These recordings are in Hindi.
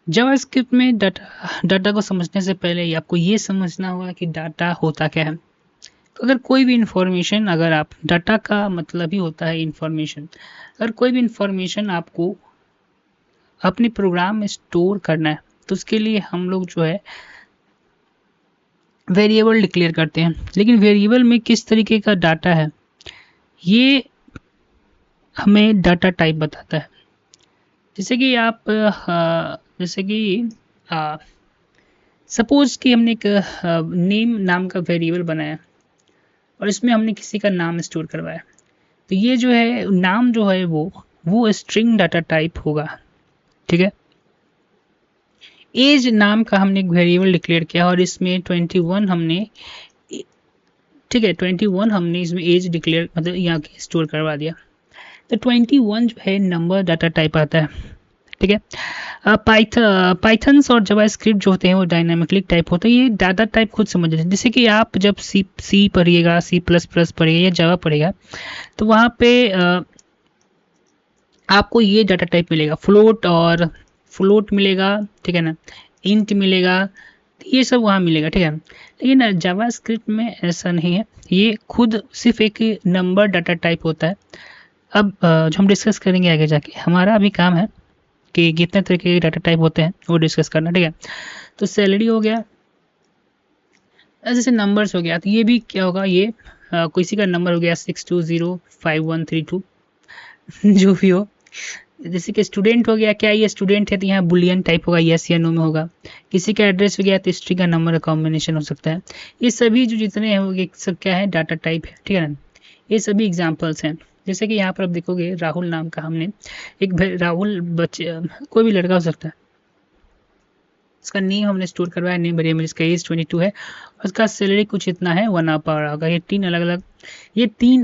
जावास्क्रिप्ट में डाटा को समझने से पहले आपको ये समझना होगा कि डाटा होता क्या है। तो अगर कोई भी इंफॉर्मेशन, अगर आप डाटा का मतलब ही होता है इंफॉर्मेशन, अगर कोई भी इंफॉर्मेशन आपको अपने प्रोग्राम में स्टोर करना है तो उसके लिए हम लोग जो है वेरिएबल डिक्लेयर करते हैं। लेकिन वेरिएबल में किस तरीके का डाटा है ये हमें डाटा टाइप बताता है। जैसे कि आप जैसे कि सपोज कि हमने एक नेम नाम का वेरिएबल बनाया और इसमें हमने किसी का नाम स्टोर करवाया, तो ये जो है नाम जो है वो स्ट्रिंग डाटा टाइप होगा। ठीक है, एज नाम का हमने एक वेरिएबल डिक्लेयर किया और इसमें 21 हमने, ठीक है 21 हमने इसमें एज डिक्लेयर मतलब यहाँ के स्टोर करवा दिया, तो 21 जो है नंबर डाटा टाइप आता है। ठीक है, पाइथन्स और जावास्क्रिप्ट जो होते हैं वो डायनामिकली टाइप होते हैं। ये डाटा टाइप खुद समझ लेते हैं। जैसे कि आप जब सी पढ़िएगा, C++ पढ़िएगा या जावा पढ़िएगा, तो वहाँ पे आपको ये डाटा टाइप मिलेगा, फ्लोट मिलेगा, ठीक है ना, इंट मिलेगा, ये सब वहाँ मिलेगा। ठीक है, लेकिन जावास्क्रिप्ट में ऐसा नहीं है, ये खुद सिर्फ एक नंबर डाटा टाइप होता है। अब जो हम डिस्कस करेंगे आगे जाके, हमारा अभी काम है कि कितने तरीके के डाटा टाइप होते हैं वो डिस्कस करना। ठीक है, तो सैलरी हो गया, जैसे नंबर्स हो गया, तो ये भी क्या होगा, ये किसी का नंबर हो गया 62053132 जो भी हो। जैसे कि स्टूडेंट हो गया, क्या ये स्टूडेंट है तो यहाँ बुलियन टाइप होगा, यस या नो में होगा। किसी का एड्रेस हो गया तो स्ट्रिंग का नंबर का कॉम्बिनेशन हो सकता है। ये सभी जो जितने हैं वो सब क्या है, डाटा टाइप है। ठीक है ना, ये सभी एग्जाम्पल्स हैं। जैसे कि यहाँ पर आप देखोगे राहुल नाम का हमने एक राहुल बच्चे, कोई भी लड़का हो सकता है, उसका नेम हमने स्टोर करवाया, नेम वेरिएबल, इसका एज 22 है, उसका सैलरी कुछ इतना है 1 आवर होगा। ये तीन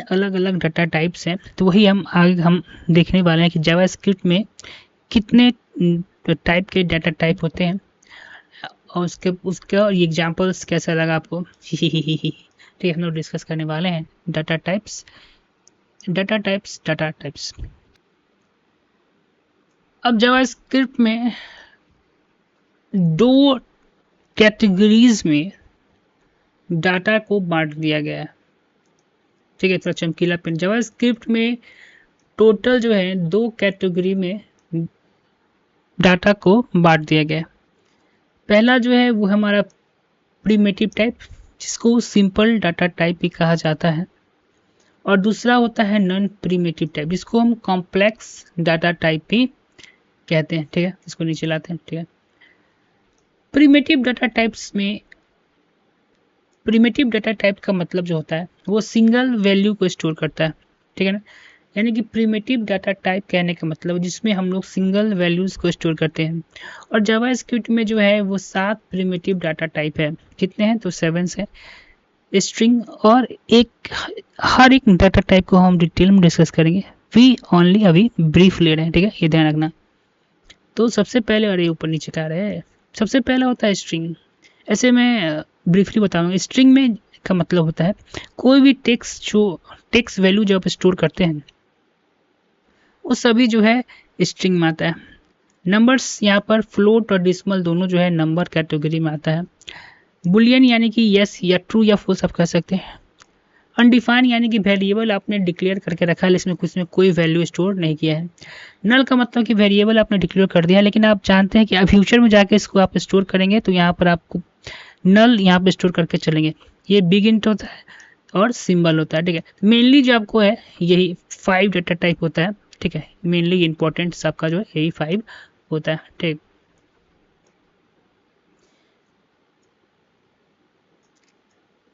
अलग अलग डाटा टाइप्स हैं। तो वही हम आगे हम देखने वाले हैं कि जावास्क्रिप्ट में कितने टाइप के डाटा टाइप होते हैं और उसके और एग्जांपल्स कैसा लगा आपको ठीक है, हम लोग डिस्कस करने वाले हैं डाटा टाइप्स। अब जावास्क्रिप्ट में दो कैटेगरीज में डाटा को बांट दिया गया है। ठीक है, थोड़ा चमकीला पेन। जावास्क्रिप्ट में टोटल जो है 2 कैटेगरी में डाटा को बांट दिया गया है। पहला जो है वो हमारा प्रिमिटिव टाइप, जिसको सिंपल डाटा टाइप भी कहा जाता है, और दूसरा होता है नॉन प्रिमिटिव टाइप, जिसको हम कॉम्प्लेक्स डाटा टाइप भी कहते हैं। ठीक है, इसको नीचे लाते हैं। ठीक है, प्रिमिटिव डाटा टाइप्स में, प्रिमिटिव डाटा टाइप का मतलब जो होता है वो सिंगल वैल्यू को स्टोर करता है। ठीक है ना, यानी कि प्रिमिटिव डाटा टाइप कहने का मतलब जिसमें हम लोग सिंगल वैल्यूज को स्टोर करते हैं। और जावास्क्रिप्ट में जो है वो 7 प्रिमिटिव डाटा टाइप है। कितने हैं तो 7 है स्ट्रिंग, और हर एक डाटा टाइप को हम डिटेल में डिस्कस करेंगे। वी ओनली अभी ब्रीफ ले रहे हैं। ठीक है, ये ध्यान रखना। तो सबसे पहले, अरे ऊपर नीचे का रहे, सबसे पहला होता है स्ट्रिंग। ऐसे मैं ब्रीफली बताऊंगा। स्ट्रिंग में का मतलब होता है कोई भी टेक्स्ट वैल्यू जब स्टोर करते हैं वो सभी जो है स्ट्रिंग में आता है। नंबर्स यहाँ पर फ्लोट और डिसिमल दोनों जो है नंबर कैटेगरी में आता है। बुलियन यानी कि यस या ट्रू या फॉल्स आप कह सकते हैं। अनडिफाइंड यानी कि वेरिएबल आपने डिक्लेयर करके रखा है लेकिन उसमें कोई वैल्यू स्टोर नहीं किया है। नल का मतलब कि वेरिएबल आपने डिक्लेयर कर दिया है लेकिन आप जानते हैं कि आप फ्यूचर में जाके इसको आप स्टोर करेंगे तो यहाँ पर आपको नल यहाँ पे स्टोर करके चलेंगे। ये बिग इंट होता है और सिंबल होता है। ठीक है, मेनली जो आपको है यही 5 डाटा टाइप होता है। ठीक है, मेनली इंपॉर्टेंट आपका जो है यही 5 होता है।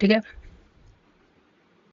ठीक है,